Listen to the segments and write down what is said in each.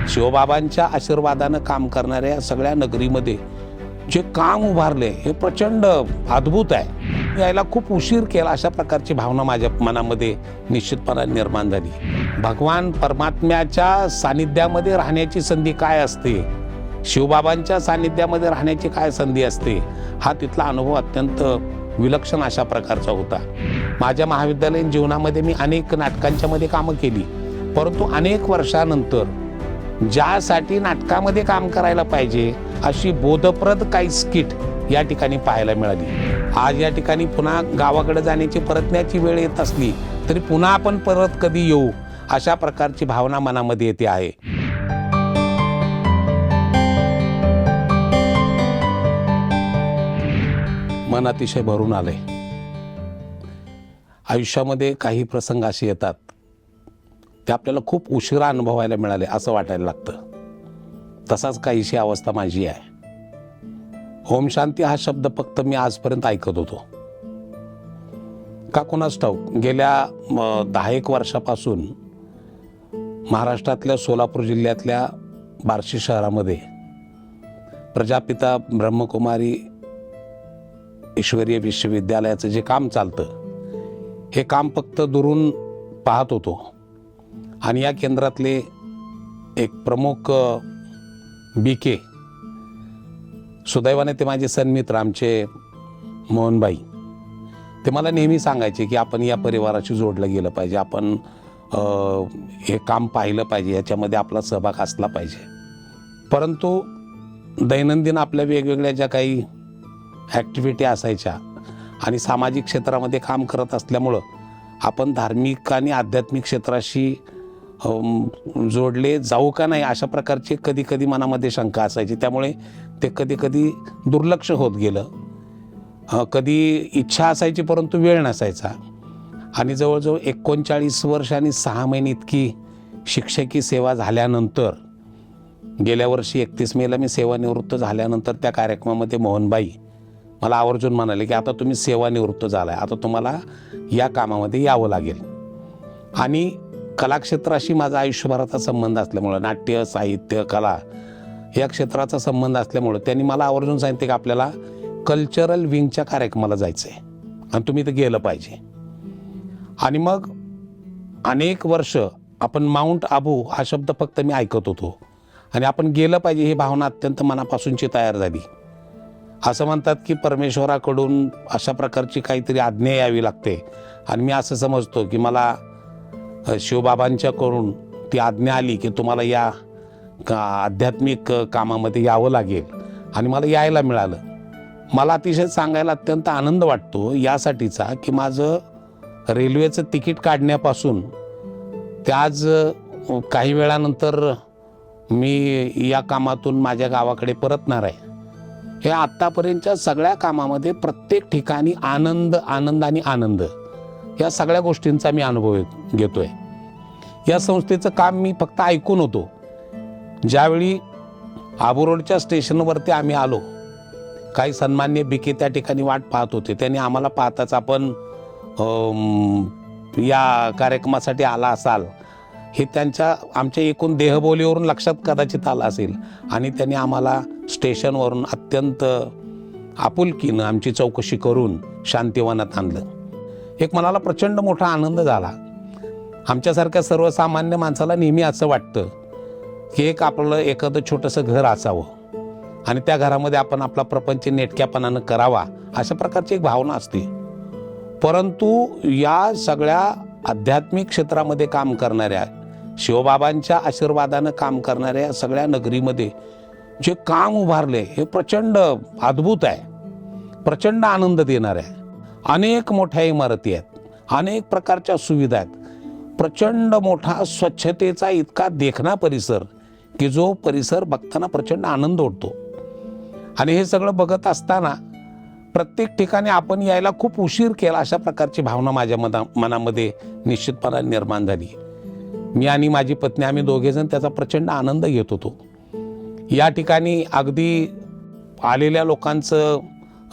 शिवबाबांच्या आशीर्वादानं काम करणाऱ्या या सगळ्या नगरीमध्ये जे काम उभारले हे प्रचंड अद्भुत आहे. यायला खूप उशीर केला अशा प्रकारची भावना माझ्या मनामध्ये निश्चितपणाने निर्माण झाली. भगवान परमात्म्याच्या सानिध्यामध्ये राहण्याची संधी काय असते, शिवबाबांच्या सानिध्यामध्ये राहण्याची काय संधी असते, हा तिथला अनुभव अत्यंत विलक्षण अशा प्रकारचा होता. माझ्या महाविद्यालयीन जीवनामध्ये मी अनेक नाटकांच्या मध्ये कामं केली, परंतु अनेक वर्षानंतर ज्यासाठी नाटकामध्ये काम करायला पाहिजे अशी बोधप्रद काही स्किट या ठिकाणी पाहायला मिळाली. आज या ठिकाणी पुन्हा गावाकडे जाण्याची परतण्याची वेळ येत असली तरी पुन्हा आपण परत कधी येऊ अशा प्रकारची भावना मनामध्ये येते आहे. मन अतिशय भरून आलंय. आयुष्यामध्ये काही प्रसंग असे येतात ते आपल्याला खूप उशिरा अनुभवायला मिळाले असं वाटायला लागतं. तसाच काहीशी अवस्था माझी आहे. ओम शांती हा शब्द फक्त मी आजपर्यंत ऐकत होतो. का कोणास ठाऊक गेल्या 10-1 वर्षापासून महाराष्ट्रातल्या सोलापूर जिल्ह्यातल्या बार्शी शहरामध्ये प्रजापिता ब्रह्मकुमारी ईश्वरीय विश्वविद्यालयाचं जे काम चालतं हे काम फक्त दुरून पाहत होतो. आणि या केंद्रातले एक प्रमुख BK, सुदैवाने ते माझे सन्मित्र आमचे मोहनबाई, ते मला नेहमी सांगायचे की आपण या परिवाराशी जोडलं गेलं पाहिजे, आपण हे काम पाहिलं पाहिजे, याच्यामध्ये आपला सहभाग असला पाहिजे. परंतु दैनंदिन आपल्या वेगवेगळ्या ज्या काही ॲक्टिव्हिटी असायच्या आणि सामाजिक क्षेत्रामध्ये काम करत असल्यामुळं आपण धार्मिक आणि आध्यात्मिक क्षेत्राशी जोडले जाऊ का नाही अशा प्रकारची कधी कधी मनामध्ये शंका असायची. त्यामुळे ते कधी कधी दुर्लक्ष होत गेलं. कधी इच्छा असायची परंतु वेळ नसायचा. आणि जवळजवळ 39 वर्ष आणि 6 महिने इतकी शिक्षकी सेवा झाल्यानंतर गेल्या वर्षी 31 मेला मी सेवानिवृत्त झाल्यानंतर त्या कार्यक्रमामध्ये मोहनबाई मला आवर्जून म्हणाले की आता तुम्ही सेवानिवृत्त झालाय, आता तुम्हाला या कामामध्ये यावं लागेल. आणि कलाक्षेत्राशी माझा आयुष्यभराचा संबंध असल्यामुळं, नाट्य साहित्य कला या क्षेत्राचा संबंध असल्यामुळं त्यांनी मला आवर्जून सांगितले की आपल्याला कल्चरल विंगच्या कार्यक्रमाला जायचं आहे आणि तुम्ही ते गेलं पाहिजे. आणि मग अनेक वर्ष आपण माउंट आबू हा शब्द फक्त मी ऐकत होतो आणि आपण गेलं पाहिजे ही भावना अत्यंत मनापासूनची तयार झाली. असं म्हणतात की परमेश्वराकडून अशा प्रकारची काहीतरी आज्ञा यावी लागते आणि मी असं समजतो की मला शिवबाबांच्याकडून ती आज्ञा आली की तुम्हाला या आध्यात्मिक कामामध्ये यावं लागेल आणि मला यायला मिळालं. मला अतिशय सांगायला अत्यंत आनंद वाटतो यासाठीचा की माझं रेल्वेचं तिकीट काढण्यापासून ते आज काही वेळानंतर मी या कामातून माझ्या गावाकडे परतणार आहे. हे आत्तापर्यंतच्या सगळ्या कामामध्ये प्रत्येक ठिकाणी आनंद आनंद आणि आनंद या सगळ्या गोष्टींचा मी अनुभव घेतोय. या संस्थेचं काम मी फक्त ऐकून होतो. ज्यावेळी आबू रोडच्या स्टेशनवरती आम्ही आलो, काही सन्मान्य BK त्या ठिकाणी वाट पाहत होते. त्यांनी आम्हाला पाहताच आपण या कार्यक्रमासाठी आला असाल हे आमच्या एकूण देहबोलीवरून लक्षात कदाचित आलं असेल आणि त्यांनी आम्हाला स्टेशनवरून अत्यंत आपुलकीनं आमची चौकशी करून शांतिवनात आणलं. एक मनाला प्रचंड मोठा आनंद झाला. आमच्यासारख्या सर्वसामान्य माणसाला नेहमी असं वाटतं की एक आपलं एखादं छोटंसं घर असावं आणि त्या घरामध्ये आपण आपला प्रपंच नेटक्यापणानं करावा अशा प्रकारची एक भावना असते. परंतु या सगळ्या आध्यात्मिक क्षेत्रामध्ये काम करणाऱ्या, शिवबाबांच्या आशीर्वादानं काम करणाऱ्या या सगळ्या नगरीमध्ये जे काम उभारले हे प्रचंड अद्भुत आहे, प्रचंड आनंद देणार आहे. अनेक मोठ्या इमारती आहेत, अनेक प्रकारच्या सुविधा आहेत, प्रचंड मोठा स्वच्छतेचा इतका देखणा परिसर की जो परिसर बघताना प्रचंड आनंद वाटतो. आणि हे सगळं बघत असताना प्रत्येक ठिकाणी आपण यायला खूप उशीर केला अशा प्रकारची भावना माझ्या मनामध्ये निश्चितपणाने निर्माण झाली. मी आणि माझी पत्नी आम्ही दोघेजण त्याचा प्रचंड आनंद घेत होतो. या ठिकाणी अगदी आलेल्या लोकांचं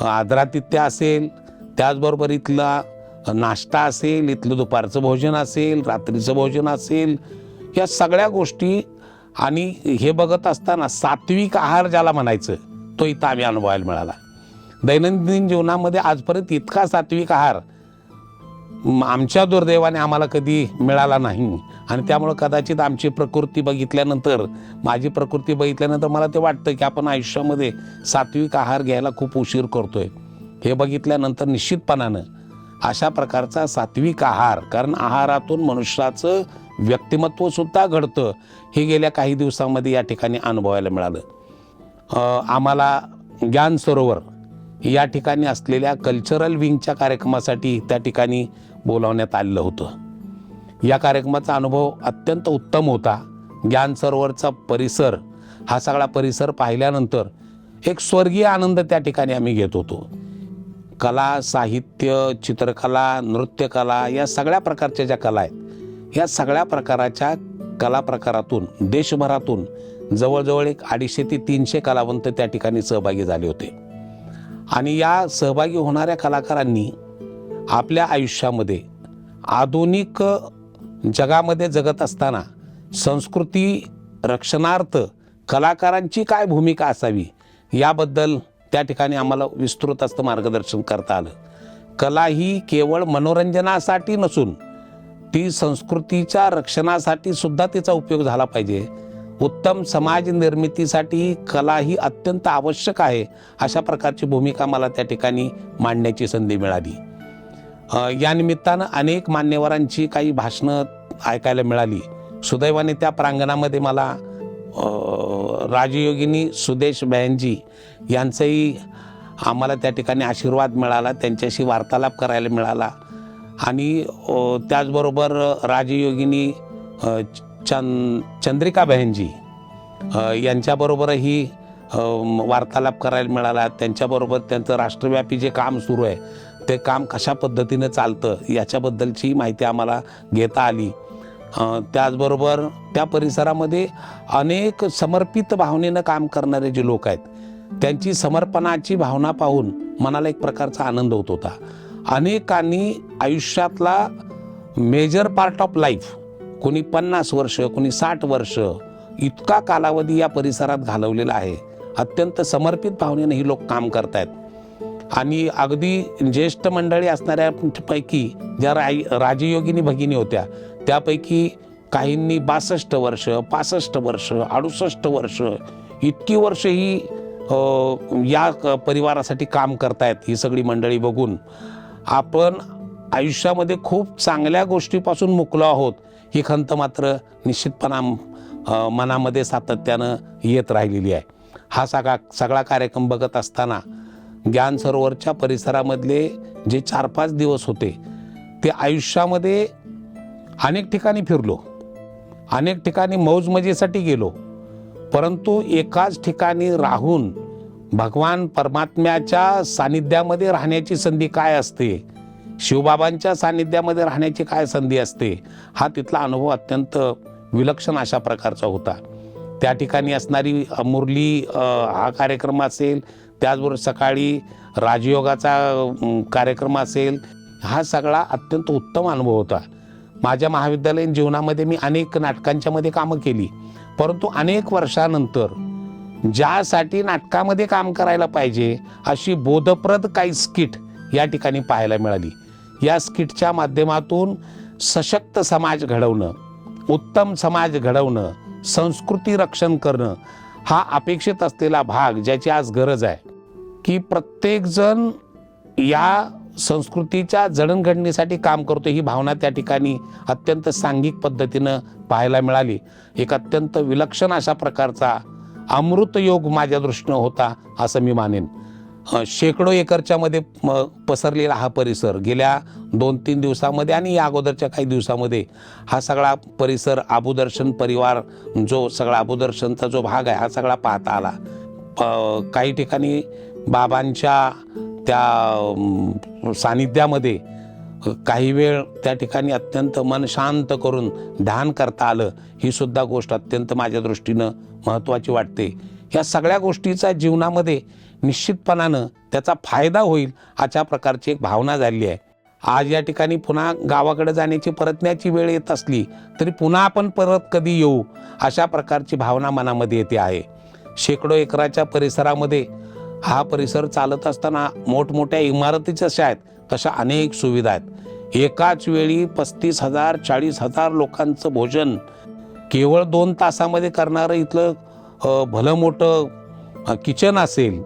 आदरातिथ्य असेल, त्याचबरोबर इथला नाश्ता असेल, इथलं दुपारचं भोजन असेल, रात्रीचं भोजन असेल, या सगळ्या गोष्टी आणि हे बघत असताना सात्विक आहार ज्याला म्हणायचं तो इथं आम्ही अनुभवायला मिळाला. दैनंदिन जीवनामध्ये आजपर्यंत इतका सात्विक आहार आमच्या दुर्दैवाने आम्हाला कधी मिळाला नाही. आणि त्यामुळं कदाचित आमची प्रकृती बघितल्यानंतर, माझी प्रकृती बघितल्यानंतर मला ते वाटतं की आपण आयुष्यामध्ये सात्विक आहार घ्यायला खूप उशीर करतोय. हे बघितल्यानंतर निश्चितपणानं अशा प्रकारचा सात्विक आहार, कारण आहारातून मनुष्याचं व्यक्तिमत्वसुद्धा घडतं, हे गेल्या काही दिवसांमध्ये या ठिकाणी अनुभवायला मिळालं. आम्हाला ज्ञान सरोवर या ठिकाणी असलेल्या कल्चरल विंगच्या कार्यक्रमासाठी त्या ठिकाणी बोलावण्यात आलेलं होतं. या कार्यक्रमाचा अनुभव अत्यंत उत्तम होता. ज्ञान सरोवरचा परिसर, हा सगळा परिसर पाहिल्यानंतर एक स्वर्गीय आनंद त्या ठिकाणी आम्ही घेत होतो. कला, साहित्य, चित्रकला, नृत्यकला, या सगळ्या प्रकारच्या ज्या कला आहेत, या सगळ्या प्रकाराच्या कला प्रकारातून देशभरातून जवळजवळ एक 250 ते 300 कलावंत त्या ठिकाणी सहभागी झाले होते. आणि या सहभागी होणाऱ्या कलाकारांनी आपल्या आयुष्यामध्ये आधुनिक जगामध्ये जगत असताना संस्कृती रक्षणार्थ कलाकारांची काय भूमिका असावी याबद्दल त्या ठिकाणी आम्हाला विस्तृत असं मार्गदर्शन करता आलं. कला ही केवळ मनोरंजनासाठी नसून ती संस्कृतीच्या रक्षणासाठी सुद्धा तिचा उपयोग झाला पाहिजे. उत्तम समाज निर्मितीसाठी कला ही अत्यंत आवश्यक आहे, अशा प्रकारची भूमिका मला त्या ठिकाणी मांडण्याची संधी मिळाली. या निमित्तानं अनेक मान्यवरांची काही भाषणं ऐकायला मिळाली. सुदैवाने त्या प्रांगणामध्ये मला राजयोगिनी सुदेश बहनजी यांचाही आम्हाला त्या ठिकाणी आशीर्वाद मिळाला, त्यांच्याशी वार्तालाप करायला मिळाला. आणि त्याचबरोबर राजयोगिनी चंद्रिका बहनजी यांच्याबरोबरही वार्तालाप करायला मिळाला. त्यांच्याबरोबर त्यांचं राष्ट्रव्यापी जे काम सुरू आहे ते काम कशा पद्धतीनं चालतं याच्याबद्दलची माहिती आम्हाला घेता आली. त्याचबरोबर त्या परिसरामध्ये अनेक समर्पित भावनेनं काम करणारे जे लोक आहेत, त्यांची समर्पणाची भावना पाहून मनाला एक प्रकारचा आनंद होत होता. अनेकांनी आयुष्यातला मेजर पार्ट ऑफ लाईफ, कोणी 50 वर्ष, कोणी 60 वर्ष, इतका कालावधी या परिसरात घालवलेला आहे. अत्यंत समर्पित भावनेने ही लोक काम करत आहेत. आणि अगदी ज्येष्ठ मंडळी असणाऱ्यापैकी ज्या राजयोगिनी भगिनी होत्या, त्यापैकी काहींनी 62 वर्ष, 65 वर्ष, 68 वर्ष, इतकी वर्ष ही या परिवारासाठी काम करतायत. ही सगळी मंडळी बघून आपण आयुष्यामध्ये खूप चांगल्या गोष्टीपासून मुकलो आहोत ही खंत मात्र निश्चितपणा मनामध्ये सातत्यानं येत राहिलेली आहे. हा सगळा कार्यक्रम बघत असताना ज्ञान सरोवरच्या परिसरामधले जे 4-5 दिवस होते ते आयुष्यामध्ये अनेक ठिकाणी फिरलो, अनेक ठिकाणी मौज मजेसाठी गेलो, परंतु एकाच ठिकाणी राहून भगवान परमात्म्याच्या सानिध्यामध्ये राहण्याची संधी काय असते, शिवबाबांच्या सानिध्यामध्ये राहण्याची काय संधी असते, हा तिथला अनुभव अत्यंत विलक्षण अशा प्रकारचा होता. त्या ठिकाणी असणारी मुरली हा कार्यक्रम असेल, त्याचबरोबर सकाळी राजयोगाचा कार्यक्रम असेल, हा सगळा अत्यंत उत्तम अनुभव होता. माझ्या महाविद्यालयीन जीवनामध्ये मी अनेक नाटकांच्यामध्ये कामं केली, परंतु अनेक वर्षानंतर ज्यासाठी नाटकामध्ये काम करायला पाहिजे अशी बोधप्रद काही स्किट या ठिकाणी पाहायला मिळाली. या स्किटच्या माध्यमातून सशक्त समाज घडवणं, उत्तम समाज घडवणं, संस्कृती रक्षण करणं हा अपेक्षित असलेला भाग, ज्याची आज गरज आहे की प्रत्येकजण या संस्कृतीच्या जडणघडणीसाठी काम करतो, ही भावना त्या ठिकाणी अत्यंत सांघिक पद्धतीनं पाहायला मिळाली. एक अत्यंत विलक्षण अशा प्रकारचा अमृतयोग माझ्या दृष्टीनं होता असं मी मानेन. शेकडो एकरच्या मध्ये पसरलेला हा परिसर गेल्या 2-3 दिवसामध्ये आणि या अगोदरच्या काही दिवसामध्ये हा सगळा परिसर अबुदर्शन परिवार, जो सगळा अबुदर्शनचा जो भाग आहे हा सगळा पाहता आला. काही ठिकाणी बाबांच्या त्या सानिध्यामध्ये काही वेळ त्या ठिकाणी अत्यंत मन शांत करून ध्यान करता आलं. ही सुद्धा गोष्ट अत्यंत माझ्या दृष्टीनं महत्त्वाची वाटते. ह्या सगळ्या गोष्टीचा जीवनामध्ये निश्चितपणानं त्याचा फायदा होईल अशा प्रकारची एक भावना झाली आहे. आज या ठिकाणी पुन्हा गावाकडे जाण्याची परतण्याची वेळ येत असली तरी पुन्हा आपण परत कधी येऊ अशा प्रकारची भावना मनामध्ये येते आहे. शेकडो एकराच्या परिसरामध्ये हा परिसर चालत असताना मोठमोठ्या इमारती जशा आहेत तशा अनेक सुविधा आहेत. एकाच वेळी 35,000 40,000 लोकांचं भोजन केवळ 2 तासामध्ये करणारं इथलं भलं मोठं किचन असेल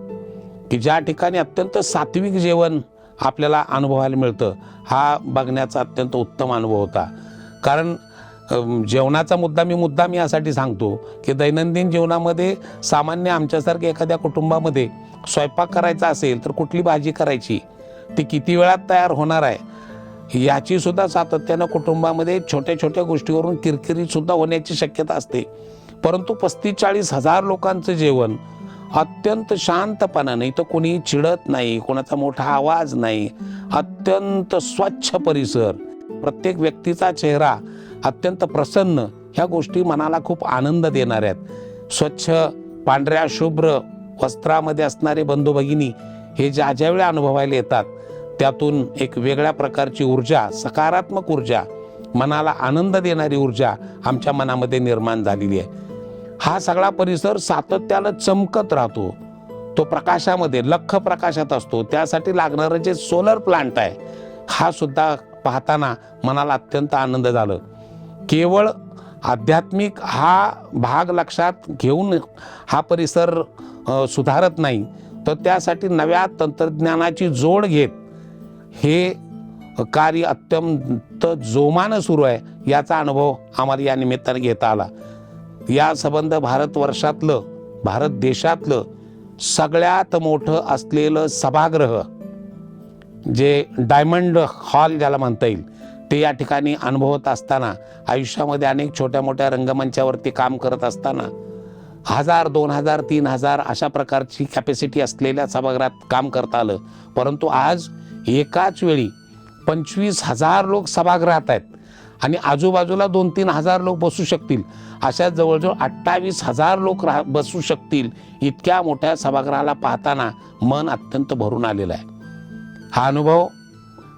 की ज्या ठिकाणी अत्यंत सात्विक जेवण आपल्याला अनुभवायला मिळतं, हा बघण्याचा अत्यंत उत्तम अनुभव होता. कारण जेवणाचा मुद्दा मी यासाठी सांगतो की दैनंदिन जीवनामध्ये सामान्य आमच्यासारख्या एखाद्या कुटुंबामध्ये स्वयंपाक करायचा असेल तर कुठली भाजी करायची, ती किती वेळात तयार होणार आहे, याची सुद्धा सातत्यानं कुटुंबामध्ये छोट्या छोट्या गोष्टीवरून किरकिरी सुद्धा होण्याची शक्यता असते. परंतु 35-40 हजार लोकांचं जेवण अत्यंत शांतपणाने, इथं कोणी चिडत नाही, कोणाचा मोठा आवाज नाही, अत्यंत स्वच्छ परिसर, प्रत्येक व्यक्तीचा चेहरा अत्यंत प्रसन्न, ह्या गोष्टी मनाला खूप आनंद देणाऱ्या आहेत. स्वच्छ पांढऱ्या शुभ्र वस्त्रामध्ये असणारे बंधू भगिनी हे ज्यावेळी अनुभवायला येतात त्यातून एक वेगळ्या प्रकारची ऊर्जा, सकारात्मक ऊर्जा, मनाला आनंद देणारी ऊर्जा आमच्या मनामध्ये निर्माण झालेली आहे. हा सगळा परिसर सातत्यानं चमकत राहतो, तो प्रकाशामध्ये लख्ख प्रकाशात असतो. त्यासाठी लागणारं जे सोलर प्लांट आहे हा सुद्धा पाहताना मनाला अत्यंत आनंद झालं. केवळ आध्यात्मिक हा भाग लक्षात घेऊन हा परिसर सुधारत नाही, तर त्यासाठी नव्या तंत्रज्ञानाची जोड घेत हे कार्य अत्यंत जोमानं सुरू आहे, याचा अनुभव आम्हाला या निमित्ताने घेता आला. या संबंध भारतवर्षातलं, भारत देशातलं सगळ्यात मोठं असलेलं सभागृह, जे डायमंड हॉल ज्याला म्हणता येईल, ते या ठिकाणी अनुभवत असताना, आयुष्यामध्ये अनेक छोट्या मोठ्या रंगमंचावरती काम करत असताना 1000, 2000, 3000 अशा प्रकारची कॅपॅसिटी असलेल्या सभागृहात काम करता आलं. परंतु आज एकाच वेळी 25,000 लोक सभागृहात आहेत आणि आजूबाजूला 2-3 हजार लोक बसू शकतील, अशा जवळजवळ 28,000 लोक बसू शकतील इतक्या मोठ्या सभागृहाला पाहताना मन अत्यंत भरून आलेलं आहे. हा अनुभव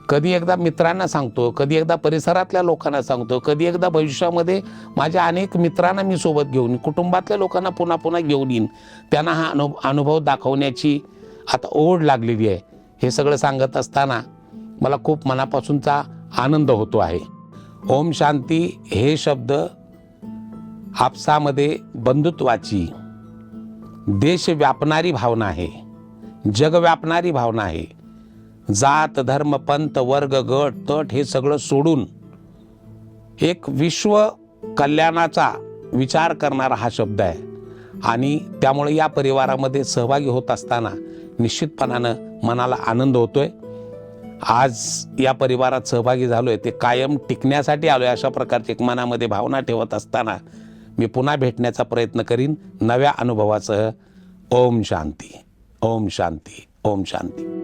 कधी एकदा मित्रांना सांगतो, कधी एकदा परिसरातल्या लोकांना सांगतो, कधी एकदा भविष्यामध्ये माझ्या अनेक मित्रांना मी सोबत घेऊन, कुटुंबातल्या लोकांना पुन्हा पुन्हा घेऊन येईन, त्यांना हा अनुभव दाखवण्याची आता ओढ लागलेली आहे. हे सगळं सांगत असताना मला खूप मनापासूनचा आनंद होतो आहे. ओम शांती हे शब्द आपसामध्ये बंधुत्वाची, देश व्यापणारी भावना आहे, जग व्यापणारी भावना आहे. जात धर्म पंथ वर्ग गट तट हे सगळं सोडून एक विश्व कल्याणाचा विचार करणारा हा शब्द आहे. आणि त्यामुळे या परिवारामध्ये सहभागी होत असताना निश्चितपणानं मनाला आनंद होतोय. आज या परिवारात सहभागी झालोय, ते कायम टिकण्यासाठी आलोय, अशा प्रकारची एक मनामध्ये भावना ठेवत असताना मी पुन्हा भेटण्याचा प्रयत्न करीन नव्या अनुभवासह. ओम शांती, ओम शांती, ओम शांती.